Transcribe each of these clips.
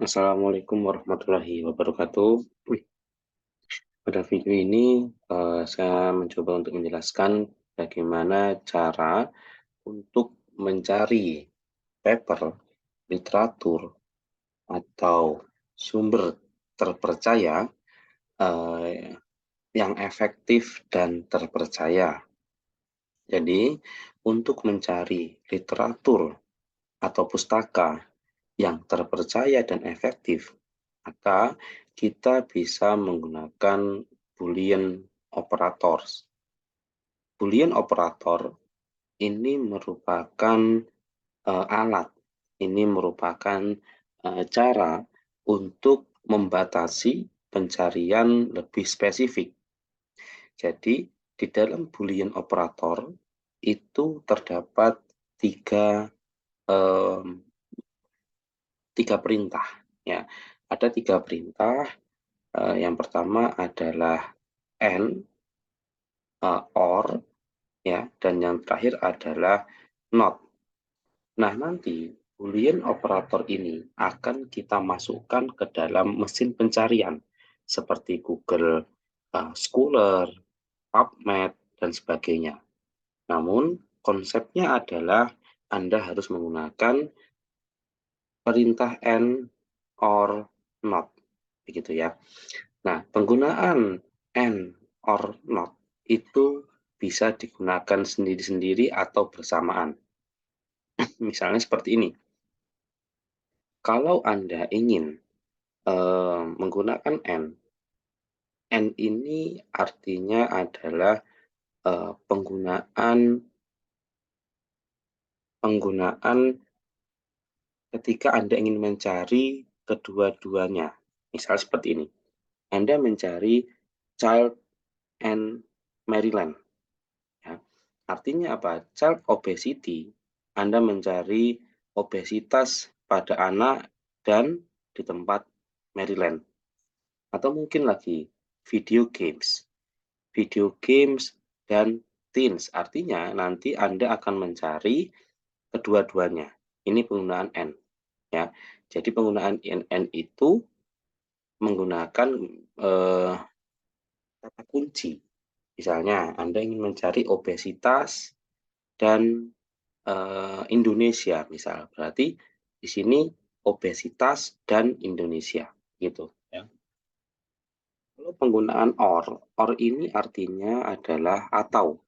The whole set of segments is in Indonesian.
Assalamualaikum warahmatullahi wabarakatuh. Pada video ini, saya mencoba untuk menjelaskan bagaimana cara untuk mencari paper, literatur, atau sumber terpercaya eh, yang efektif dan terpercaya. Jadi, untuk mencari literatur atau pustaka yang terpercaya dan efektif, maka kita bisa menggunakan Boolean operators. Boolean operator ini merupakan alat, ini merupakan cara untuk membatasi pencarian lebih spesifik. Jadi, di dalam Boolean operator itu terdapat tiga perintah, ya. Ada tiga perintah. Yang pertama adalah and, or, ya, dan yang terakhir adalah not. Nah, nanti Boolean operator ini akan kita masukkan ke dalam mesin pencarian seperti Google Scholar, PubMed, dan sebagainya. Namun, konsepnya adalah Anda harus menggunakan perintah and, or, not. Begitu ya. Nah, penggunaan and, or, not itu bisa digunakan sendiri-sendiri atau bersamaan. Misalnya seperti ini. Kalau Anda ingin menggunakan and ini artinya adalah penggunaan ketika Anda ingin mencari kedua-duanya. Misal seperti ini. Anda mencari child and Maryland. Ya. Artinya apa? Child obesity, Anda mencari obesitas pada anak dan di tempat Maryland. Atau mungkin lagi video games. Video games dan teens. Artinya nanti Anda akan mencari kedua-duanya. Ini penggunaan N. Ya. Jadi penggunaan N itu menggunakan kata kunci. Misalnya, Anda ingin mencari obesitas dan Indonesia, misal. Berarti di sini obesitas dan Indonesia, gitu. Ya. Kalau penggunaan or ini artinya adalah atau.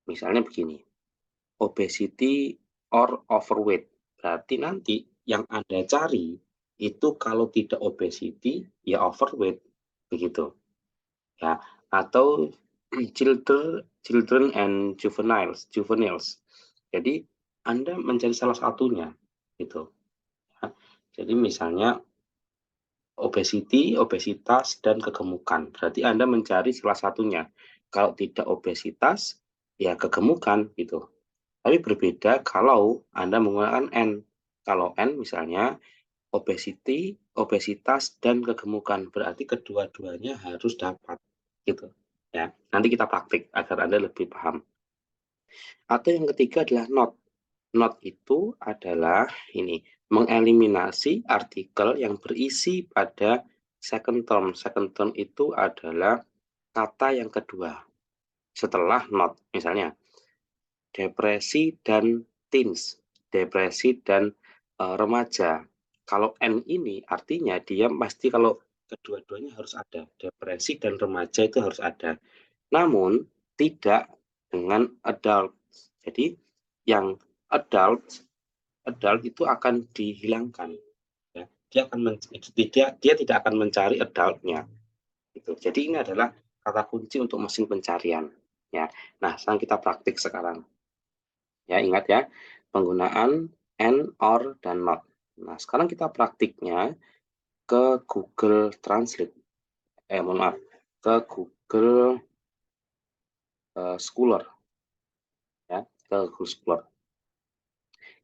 Misalnya begini, obesity or overweight. Berarti nanti yang Anda cari itu kalau tidak obesity, ya overweight. Begitu. Ya. Atau children and juveniles. Jadi Anda mencari salah satunya, gitu. Ya. Jadi misalnya obesitas dan kegemukan. Berarti Anda mencari salah satunya. Kalau tidak obesitas, ya kegemukan, gitu. Tapi berbeda kalau Anda menggunakan N. Kalau N misalnya obesitas dan kegemukan. Berarti kedua-duanya harus dapat, gitu. Ya, nanti kita praktik agar Anda lebih paham. Atau yang ketiga adalah not. Not itu adalah ini, mengeliminasi artikel yang berisi pada second term. Second term itu adalah kata yang kedua setelah not. Misalnya, depresi dan teens. Depresi dan remaja. Kalau N ini artinya dia pasti kalau kedua-duanya harus ada. Depresi dan remaja itu harus ada. Namun, tidak dengan adult. Jadi, yang adult itu akan dihilangkan. Ya. Dia tidak akan mencari adultnya. Gitu. Jadi ini adalah kata kunci untuk mesin pencarian. Ya. Nah, sekarang kita praktik sekarang. Ya, ingat ya, penggunaan and, or, dan not. Nah, sekarang kita praktiknya ke Google Translate. Mohon maaf, ke Google Scholar. Ya, ke Google Scholar.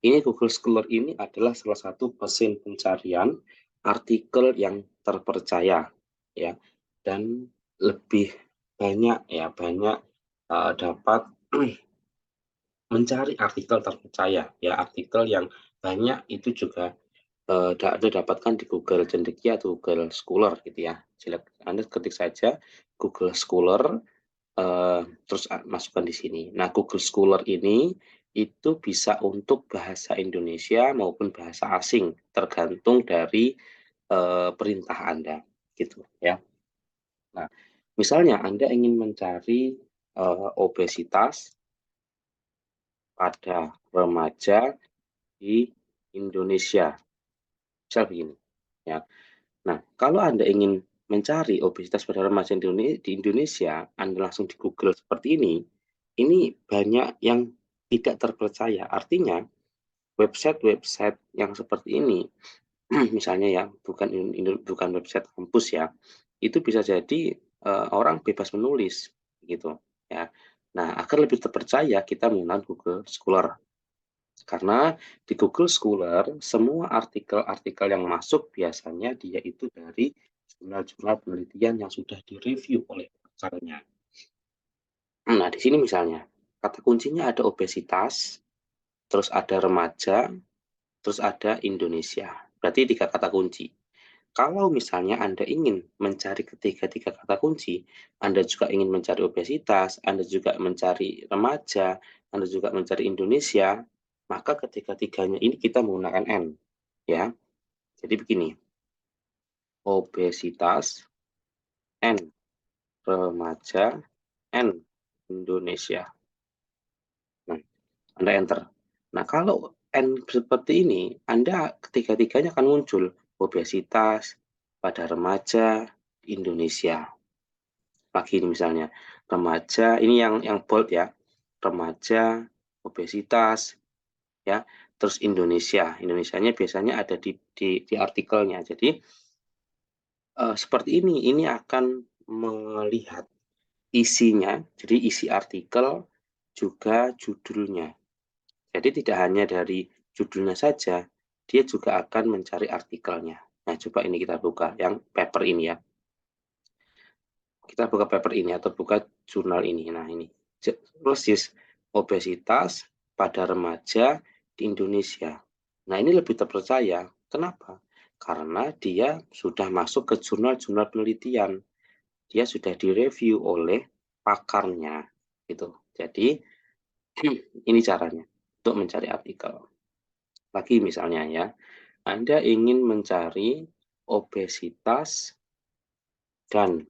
Ini Google Scholar ini adalah salah satu mesin pencarian artikel yang terpercaya, ya, dan lebih banyak dapat mencari artikel terpercaya, ya, artikel yang banyak itu juga Anda dapatkan di Google Cendekia atau Google Scholar gitu ya. Anda ketik saja Google Scholar, terus masukkan di sini. Nah, Google Scholar ini itu bisa untuk bahasa Indonesia maupun bahasa asing, tergantung dari perintah Anda, gitu ya. Nah, misalnya Anda ingin mencari obesitas pada remaja di Indonesia, misal begini, ya. Nah, kalau Anda ingin mencari obesitas pada remaja di Indonesia, Anda langsung di Google seperti ini banyak yang tidak terpercaya. Artinya, website-website yang seperti ini, misalnya ya, bukan website kampus ya, itu bisa jadi orang bebas menulis, gitu ya. Nah, agar lebih terpercaya, kita menggunakan Google Scholar. Karena di Google Scholar, semua artikel-artikel yang masuk biasanya dia itu dari jurnal-jurnal penelitian yang sudah direview oleh pakarnya. Nah, di sini misalnya, kata kuncinya ada obesitas, terus ada remaja, terus ada Indonesia. Berarti 3 kata kunci. Kalau misalnya Anda ingin mencari ketiga-tiga kata kunci, Anda juga ingin mencari obesitas, Anda juga mencari remaja, Anda juga mencari Indonesia, maka ketiga-tiganya ini kita menggunakan N, ya. Jadi begini, obesitas, N, remaja, N, Indonesia. Nah, Anda enter. Nah, kalau N seperti ini, Anda ketiga-tiganya akan muncul obesitas pada remaja Indonesia. Lagi misalnya remaja, ini yang bold ya, remaja, obesitas, ya, terus Indonesianya biasanya ada di artikelnya. Jadi seperti ini akan melihat isinya, jadi isi artikel juga judulnya. Jadi tidak hanya dari judulnya saja, dia juga akan mencari artikelnya. Nah, coba ini kita buka yang paper ini ya. Kita buka paper ini atau buka jurnal ini. Nah, ini persis obesitas pada remaja di Indonesia. Nah, ini lebih terpercaya. Kenapa? Karena dia sudah masuk ke jurnal-jurnal penelitian. Dia sudah direview oleh pakarnya gitu. Jadi ini caranya untuk mencari artikel. Lagi misalnya ya, Anda ingin mencari obesitas dan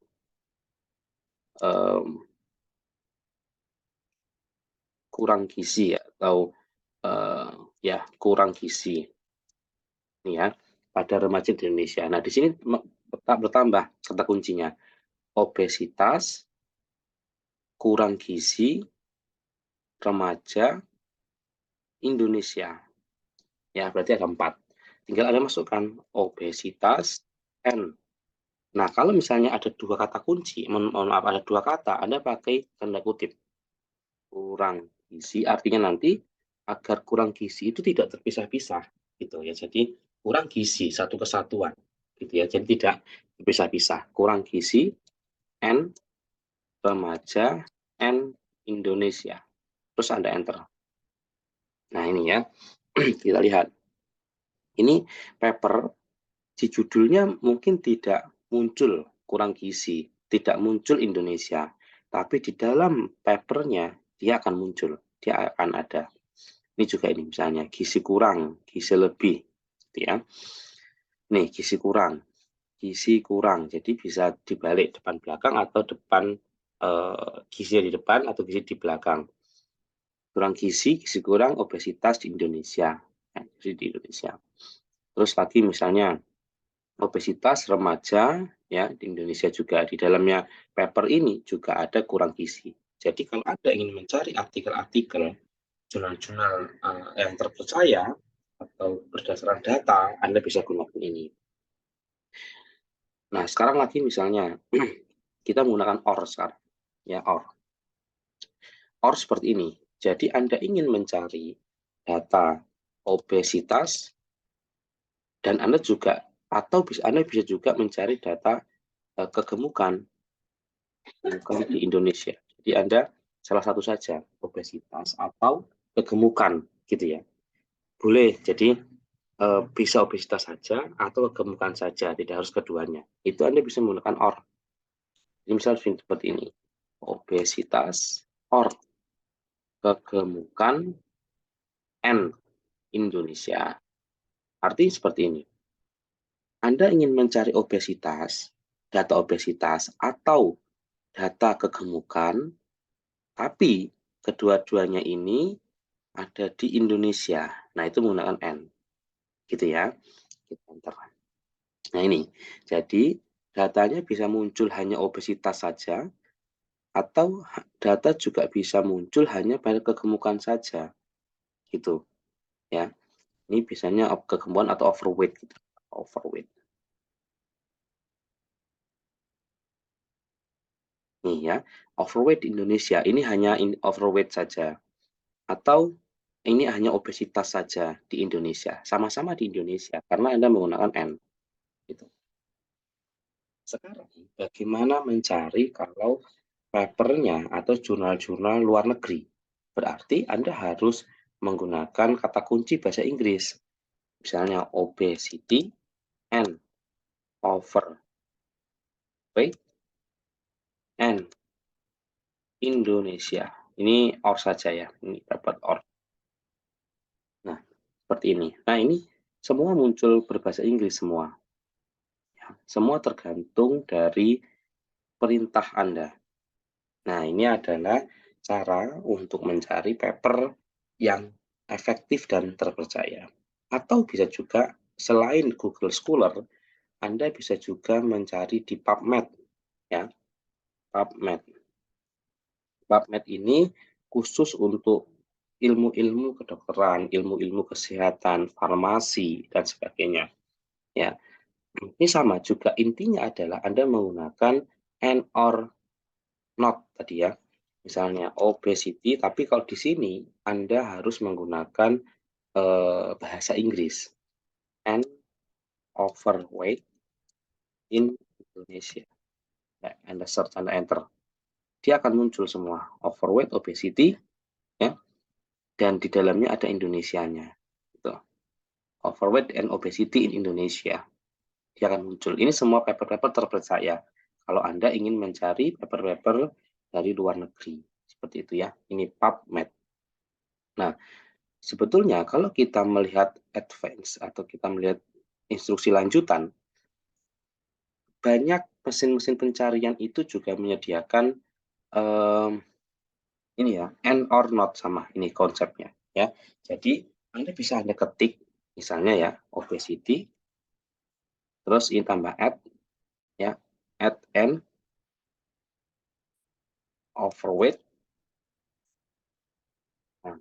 kurang gizi atau ya kurang gizi nih ya pada remaja di Indonesia. Nah, di sini bertambah kata kuncinya obesitas, kurang gizi, remaja, Indonesia. Ya, berarti ada 4. Tinggal Anda masukkan obesitas, N. Nah, kalau misalnya ada 2 kata kunci, mohon maaf ada 2 kata, Anda pakai tanda kutip. Kurang gizi artinya nanti agar kurang gizi itu tidak terpisah-pisah gitu ya. Jadi kurang gizi satu kesatuan gitu ya. Jadi tidak terpisah-pisah. Kurang gizi N remaja N Indonesia. Terus Anda enter. Nah, ini ya. Kita lihat. Ini paper di judulnya mungkin tidak muncul kurang gizi, tidak muncul Indonesia, tapi di dalam papernya dia akan muncul, dia akan ada. Ini juga ini misalnya gizi kurang, gizi lebih, gitu ya. Nih gizi kurang, jadi bisa dibalik depan belakang atau depan gizi di depan atau gizi di belakang. Kurang gizi kurang, obesitas di Indonesia, di Indonesia. Terus lagi misalnya obesitas remaja ya di Indonesia juga di dalamnya paper ini juga ada kurang gizi. Jadi kalau Anda ingin mencari artikel-artikel jurnal-jurnal yang terpercaya atau berdasarkan data, Anda bisa gunakan ini. Nah, sekarang lagi misalnya kita menggunakan OR sekarang. Ya, OR. OR seperti ini. Jadi Anda ingin mencari data obesitas dan Anda juga atau Anda bisa juga mencari data kegemukan di Indonesia. Jadi Anda salah satu saja obesitas atau kegemukan gitu ya. Boleh. Jadi bisa obesitas saja atau kegemukan saja, tidak harus keduanya. Itu Anda bisa menggunakan or. Jadi misal seperti ini, obesitas or kegemukan N Indonesia. Artinya seperti ini. Anda ingin mencari obesitas, data obesitas, atau data kegemukan, tapi kedua-duanya ini ada di Indonesia. Nah, itu menggunakan N. Gitu ya. Kita enter. Nah, ini. Jadi, datanya bisa muncul hanya obesitas saja, atau data juga bisa muncul hanya pada kegemukan saja. Gitu. Ya. Ini biasanya kegemukan atau overweight. Gitu. Overweight. Nih ya, overweight di Indonesia ini hanya overweight saja, atau ini hanya obesitas saja di Indonesia, sama-sama di Indonesia karena Anda menggunakan N. Gitu. Sekarang, bagaimana mencari kalau papernya atau jurnal-jurnal luar negeri? Berarti Anda harus menggunakan kata kunci bahasa Inggris. Misalnya obesity and overweight and Indonesia. Ini or saja ya, ini dapat or. Nah, seperti ini. Nah, ini semua muncul berbahasa Inggris semua. Ya, semua tergantung dari perintah Anda. Nah, ini adalah cara untuk mencari paper yang efektif dan terpercaya. Atau bisa juga selain Google Scholar, Anda bisa juga mencari di PubMed. Ya, PubMed. PubMed ini khusus untuk ilmu-ilmu kedokteran, ilmu-ilmu kesehatan, farmasi, dan sebagainya. Ya, ini sama juga intinya adalah Anda menggunakan and or not tadi ya. Misalnya obesity, tapi kalau di sini Anda harus menggunakan bahasa Inggris. And overweight in Indonesia. Ya, Anda search, Anda enter. Dia akan muncul semua. Overweight, obesity, ya. Dan di dalamnya ada Indonesianya. Gitu. Overweight and obesity in Indonesia. Dia akan muncul. Ini semua paper-paper terpercaya. Kalau Anda ingin mencari paper-paper dari luar negeri. Seperti itu ya. Ini PubMed. Nah, sebetulnya kalau kita melihat advance atau kita melihat instruksi lanjutan, banyak mesin-mesin pencarian itu juga menyediakan ini ya, and or not sama ini konsepnya ya. Jadi Anda ketik misalnya ya obesity, terus ini tambah add ya, add and overweight, nah,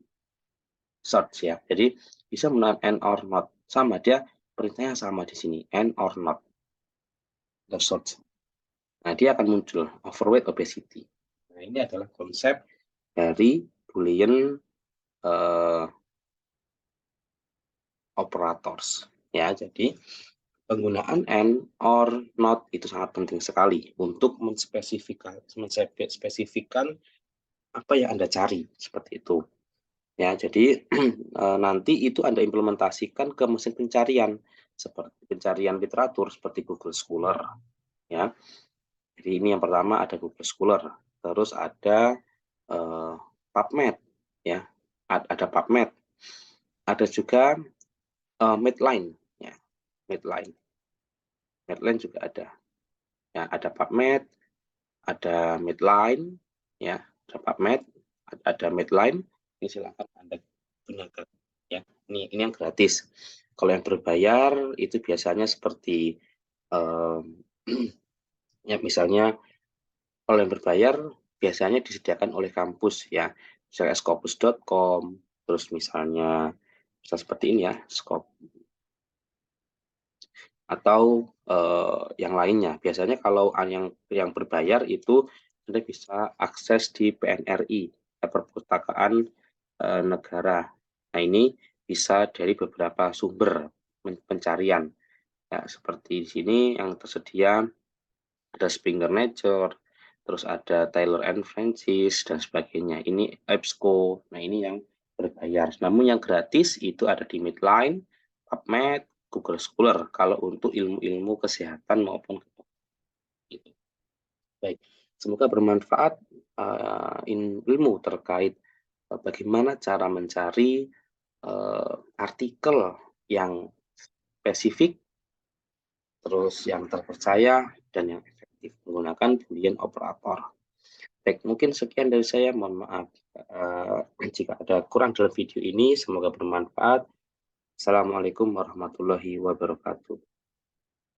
search ya. Jadi bisa menggunakan and or not sama, dia perintahnya sama di sini and or not, the search. Nah, dia akan muncul overweight, obesity. Nah, ini adalah konsep dari Boolean operators ya. Jadi penggunaan and or not itu sangat penting sekali untuk menspesifikkan apa yang Anda cari seperti itu. Ya, jadi nanti itu Anda implementasikan ke mesin pencarian seperti pencarian literatur seperti Google Scholar ya. Jadi ini yang pertama ada Google Scholar, terus ada PubMed ya. Ada PubMed. Ada juga Medline ya. Medline. Medline juga ada. Ya, ada PubMed, ada Medline ya, ada PubMed, ada Medline. Ini silakan Anda gunakan ya. Ini yang gratis. Kalau yang berbayar itu biasanya seperti ya misalnya kalau yang berbayar biasanya disediakan oleh kampus ya, misalnya scopus.com, terus misalnya bisa seperti ini ya, Scop atau yang lainnya. Biasanya kalau yang berbayar itu Anda bisa akses di PNRI, Perpustakaan Negara. Nah, ini bisa dari beberapa sumber pencarian. Ya, seperti di sini yang tersedia ada Springer Nature, terus ada Taylor and Francis dan sebagainya. Ini EBSCO. Nah, ini yang berbayar. Namun yang gratis itu ada di Medline, PubMed, Google Scholar kalau untuk ilmu-ilmu kesehatan maupun gitu. Baik, semoga bermanfaat ilmu terkait bagaimana cara mencari artikel yang spesifik, terus yang terpercaya dan yang efektif menggunakan Boolean operator. Baik, mungkin sekian dari saya. Mohon maaf jika ada kurang dalam video ini. Semoga bermanfaat. Assalamualaikum warahmatullahi wabarakatuh.